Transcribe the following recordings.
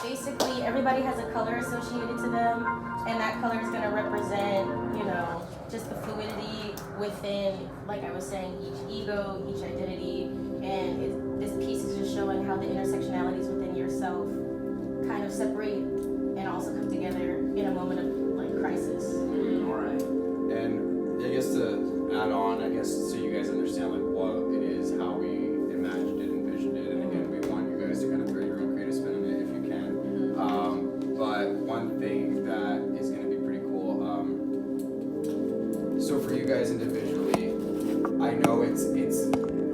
basically everybody has a color associated to them, and that color is going to represent, you know, just the fluidity within, like I was saying, each ego, each identity, and this piece is just showing how the intersectionalities within yourself kind of separate and also come together in a moment of like crisis. All right. And I guess to add on, I guess so you guys understand like what it is, how we imagined it, envisioned it, and again we want you guys to kind of throw your own creative spin on it if you can. But one thing that is going to be pretty cool. So for you guys individually, I know it's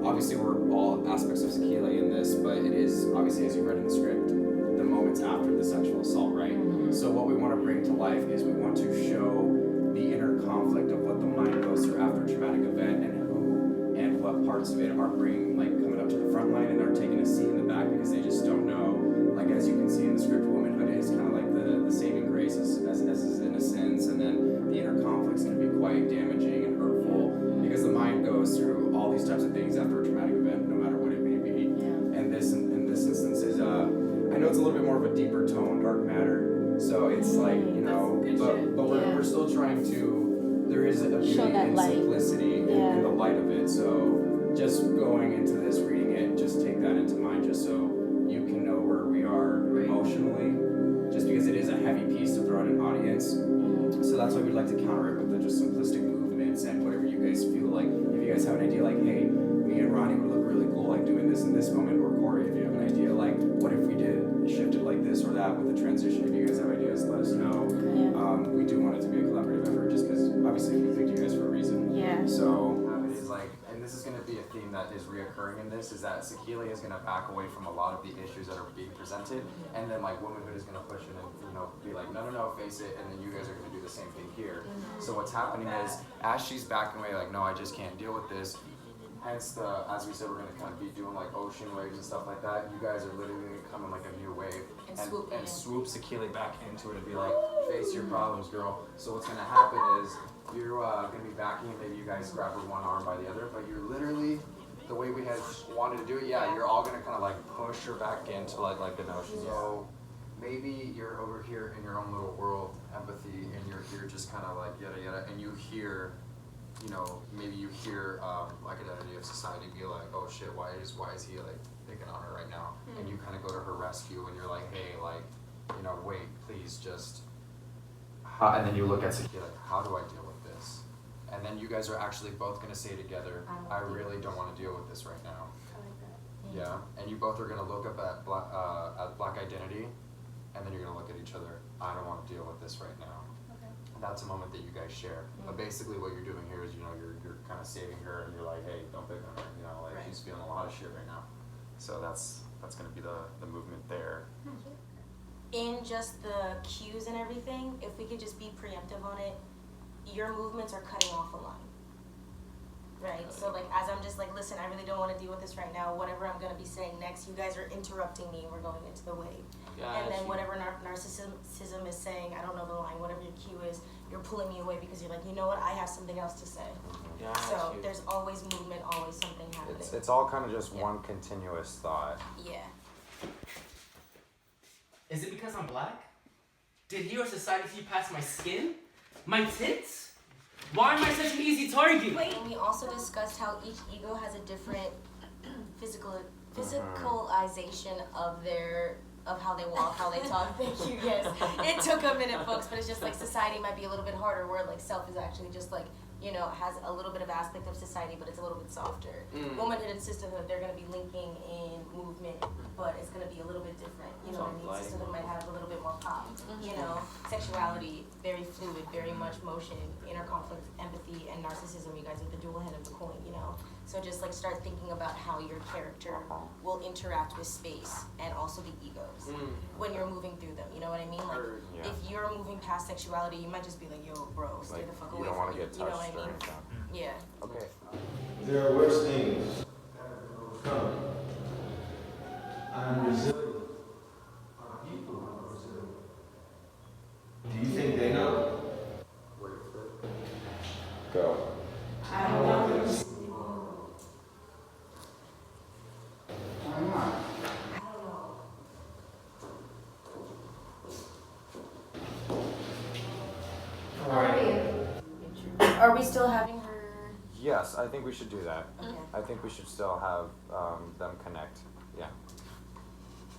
obviously we're all aspects of Sakile in this, but it is obviously, as you read in the script, the moments after the sexual assault, right? So what we want to bring to life is we want to show the inner conflict of what the mind goes through after a traumatic event, and who and what parts of it are coming up to the front line and are taking a seat in the back because they just don't know. Like as you can see in the script, womanhood is kind of like the saving grace as innocence, and then the inner conflict is going to be quite damaging and hurtful because the mind goes through all these types of things after a traumatic event, no matter what it may be. And this in this instance is I know it's a little bit more of a deeper tone, dark matter. So it's like, you know, but we're still trying to, there is a beauty and simplicity in the light of it. So just going into this, reading it, just take that into mind just so you can know where we are emotionally, just because it is a heavy piece to throw at an audience. So that's why we'd like to counter it with the just simplistic movements and whatever you guys feel like. If you guys have an idea like, hey, me and Ronnie would look really cool like doing this in this moment, or Corey, if you have an idea like, what if we did shifted like this or that with the transition? If you guys have ideas, let us know. We do want it to be a collaborative effort just because obviously we picked you guys for a reason. So it is like, and this is going to be a theme that is reoccurring in this, is that Sakile is going to back away from a lot of the issues that are being presented, and then like womanhood is going to push it and, you know, be like, no, face it, and then you guys are going to do the same thing here. So what's happening is, as she's backing away, like, no, I just can't deal with this, hence as we said, we're going to kind of be doing like ocean waves and stuff like that. You guys are literally going to come in like a new wave and swoop Sakile back into it and be like, face your problems, girl. So what's going to happen is you're going to be backing, and maybe you guys grab her one arm by the other, but you're literally, the way we had wanted to do it, you're all going to kind of like push her back into like an ocean. So maybe you're over here in your own little world, empathy, and you're here just kind of like yada yada, and you hear, you know, maybe you hear like identity of society be like, oh shit, why is he like picking on her right now? And you kind of go to her rescue, and you're like, hey, like, you know, wait, please just. And then you look at Sakile like, how do I deal with this? And then you guys are actually both gonna say together, I really don't want to deal with this right now. I like that. Yeah, and you both are gonna look up at Black identity, and then you're gonna look at each other. I don't want to deal with this right now. That's a moment that you guys share. But basically what you're doing here is, you know, you're kind of saving her, and you're like, hey, don't pick on her, you know, like she's feeling a lot of shit right now. So that's going to be the movement there. In just the cues and everything, if we could just be preemptive on it, your movements are cutting off a line. Right? So like, as I'm just like, listen, I really don't want to deal with this right now. Whatever I'm going to be saying next, you guys are interrupting me, and we're going into the wave. And then whatever narcissism is saying, I don't know the line, whatever your cue is, you're pulling me away because you're like, you know what, I have something else to say. So there's always movement, always something happening. It's all kind of just one continuous thought. Is it because I'm black? Did he or society see past my skin? My tits? Why am I such an easy target? Wait, we also discussed how each ego has a different physicalization of how they walk, how they talk. Thank you, yes. It took a minute, folks, but it's just like society might be a little bit harder, where like self is actually just like, you know, has a little bit of aspect of society, but it's a little bit softer. Womanhood and sisterhood, they're going to be linking in movement, but it's going to be a little bit different. You know what I mean? Sisterhood might have a little bit more pop. You know, sexuality, very fluid, very much motion, inner conflict, empathy, and narcissism. You guys are the dual head of the coin, you know? So just like start thinking about how your character will interact with space and also the egos when you're moving through them. You know what I mean? Like if you're moving past sexuality, you might just be like, yo, bro, stay the fuck away from me. You know what I mean? Yeah. Okay. There are worse things that come. I'm resilient. Our people are resilient. Do you think they know? Go. I don't want them to see. Why not? I don't know. are we still having her? Yes, I think we should do that. Okay. I think we should still have them connect. Yeah.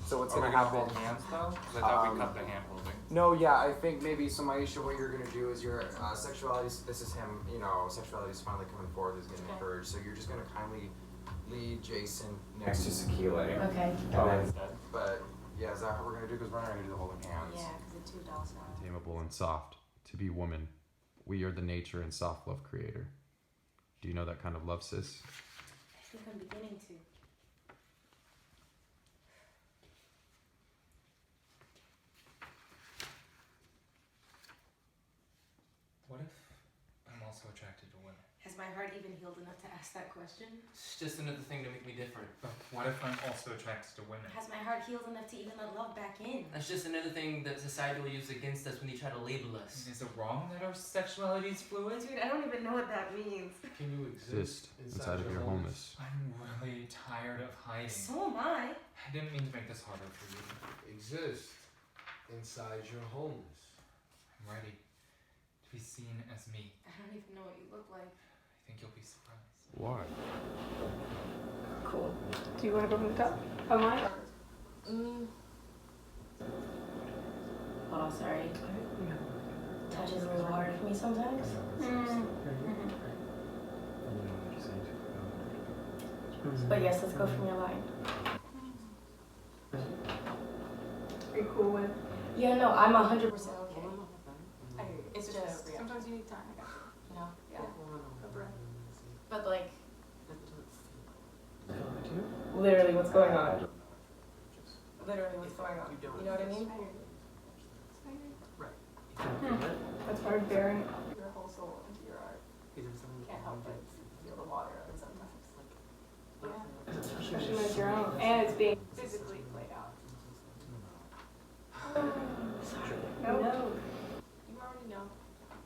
So what's Are we gonna gonna happen? hold hands though? Because I thought we cut the hand holding. No, yeah, I think maybe, so Maisha, what you're gonna do is your sexuality, this is him, you know, sexuality is finally coming forward, is getting Okay. encouraged, so you're just gonna kindly lead Jason next to Sakile. Okay. And then, but, yeah, is that how we're gonna do, because we're not gonna do the holding hands. Yeah, because the $2 now. Tameable and soft, to be woman. We are the nature and soft love creator. Do you know that kind of love, sis? I think I'm beginning to. What if I'm also attracted to women? Has my heart even healed enough to ask that question? It's just another thing to make me different. But what if I'm also attracted to women? Has my heart healed enough to even let love back in? That's just another thing that society will use against us when they try to label us. Is it wrong that our sexuality is fluid? Dude, I don't even know what that means. Can you Exist inside of your wholeness. I'm really tired of hiding. So am I. I didn't mean to make this harder for you. Exist inside your wholeness. I'm ready to be seen as me. I don't even know what you look like. I think you'll be surprised. Why? Cool. Do you want to go from the top? Am I? Hold on, sorry. Touches are really hard for me sometimes. But yes, let's go from your line. Are you cool with? Yeah, no, I'm 100% okay. It's just Sometimes you need time. you know, yeah. A breath. But like, Literally, what's going on? literally, what's going on? You know what I mean? That's hard bearing. Your whole soul into your art. Can't help but feel the water of it sometimes. Yeah. Especially when it's your own. And it's being physically played out. Sorry. No. You already know.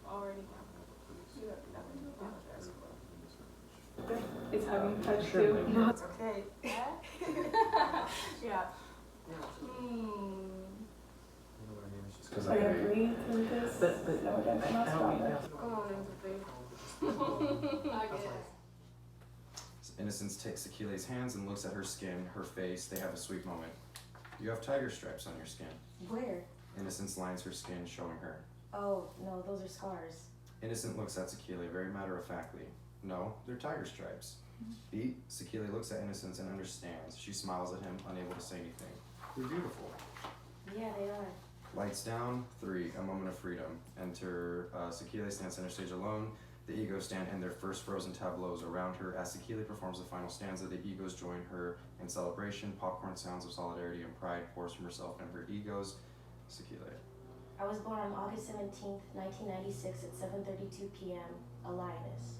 Already know. You have nothing to apologize for. It's having touch too. No, it's okay. Yeah. So you breathe through this. So again, I'm not stronger. Come on, empathy. I get it. Innocence takes Sakile's hands and looks at her skin, her face. They have a sweet moment. You have tiger stripes on your skin. Where? Innocence lines her skin, showing her. Oh, no, those are scars. Innocent looks at Sakile very matter-of-factly. No, they're tiger stripes. Beat, Sakile looks at Innocence and understands. She smiles at him, unable to say anything. They're beautiful. Yeah, they are. Lights down, 3, a moment of freedom. Enter Sakile stands center stage alone. The egos stand in their first frozen tableaus around her. As Sakile performs the final stanza, the egos join her in celebration. Popcorn sounds of solidarity and pride pours from herself and her egos. Sakile. I was born on August 17th, 1996 at 7:32 p.m., a lioness.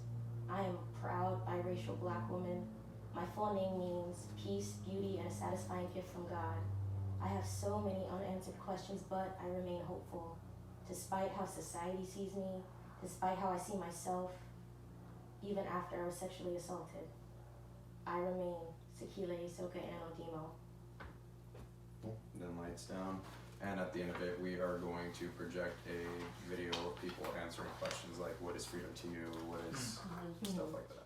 I am a proud biracial black woman. My full name means peace, beauty, and a satisfying gift from God. I have so many unanswered questions, but I remain hopeful. Despite how society sees me, despite how I see myself, even after I was sexually assaulted, I remain Sakile, Soka, and Odimo. Then lights down. And at the end of it, we are going to project a video of people answering questions like, what is freedom to you? What is stuff like that.